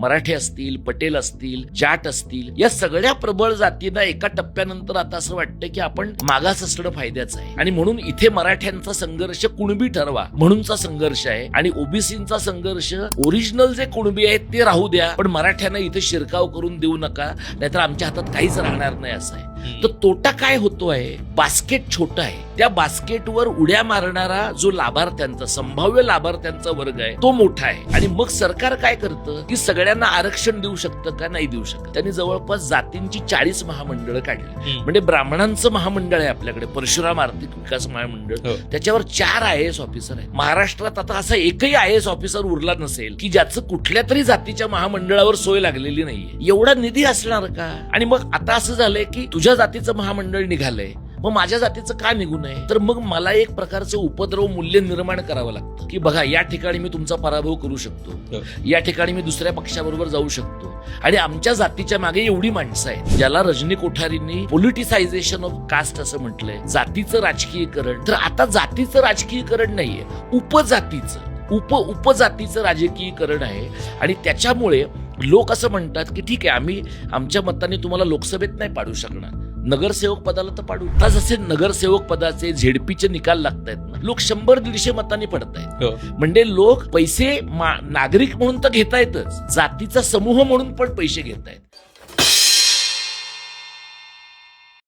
मराठे असतील, पटेल असतील, जाट असतील, या सगळ्या प्रबळ जातींना एका टप्प्यानंतर आता असं वाटतं की आपण मागास असणं फायद्याचं आहे आणि म्हणून इथे मराठ्यांचा संघर्ष कुणबी ठरवा म्हणूनचा संघर्ष आहे आणि ओबीसींचा संघर्ष ओरिजिनल जे कुणबी आहेत ते राहू द्या, पण मराठ्यांना इथे शिरकाव करून देऊ नका, नाहीतर आमच्या हातात काहीच राहणार नाही असं आहे. तर तोटा काय होतो आहे, बास्केट छोटा आहे, त्या बास्केटवर उड्या मारणारा जो लाभार्थ्यांचा संभाव्य लाभार्थ्यांचा वर्ग आहे तो मोठा आहे. आणि मग सरकार काय करतं की सगळ्यांना आरक्षण देऊ शकतं का, नाही देऊ शकत. त्यांनी जवळपास जातींची 40 महामंडळं काढली. म्हणजे ब्राह्मणांचं महामंडळ आहे आपल्याकडे, परशुराम आर्थिक विकास महामंडळ, त्याच्यावर 4 IAS ऑफिसर आहेत. महाराष्ट्रात आता असा एकही IAS ऑफिसर उरला नसेल की ज्याचं कुठल्या तरी जातीच्या महामंडळावर सोय लागलेली नाहीये. एवढा निधी असणार का? आणि मग आता असं झालंय की तुझ्या जातीचं महामंडळ निघालंय, मग माझ्या जातीचं का निघू नये? तर मग मला एक प्रकारचं उपद्रव मूल्य निर्माण करावं लागतं की बघा, या ठिकाणी मी तुमचा पराभव करू शकतो, या ठिकाणी मी दुसऱ्या पक्षाबरोबर जाऊ शकतो आणि आमच्या जातीच्या मागे एवढी माणसं आहेत. ज्याला रजनी कोठारींनी पॉलिटिसायझेशन ऑफ कास्ट असं म्हटलंय, जातीचं राजकीयकरण. तर आता जातीचं राजकीयकरण नाहीये, उपजातीचं राजकीयकरण आहे. आणि त्याच्यामुळे लोक असं म्हणतात की ठीक आहे, आम्ही आमच्या मताने तुम्हाला लोकसभेत नाही पाडू शकणार, नगरसेवक पदाला तर पाडू. आता जसे नगरसेवक पदाचे झेडपीचे निकाल लागतायत ना, लोक 100-150 मतांनी पडतायत. म्हणजे लोक पैसे नागरिक म्हणून तर घेतायतच, जातीचा समूह म्हणून पण पैसे घेतायत.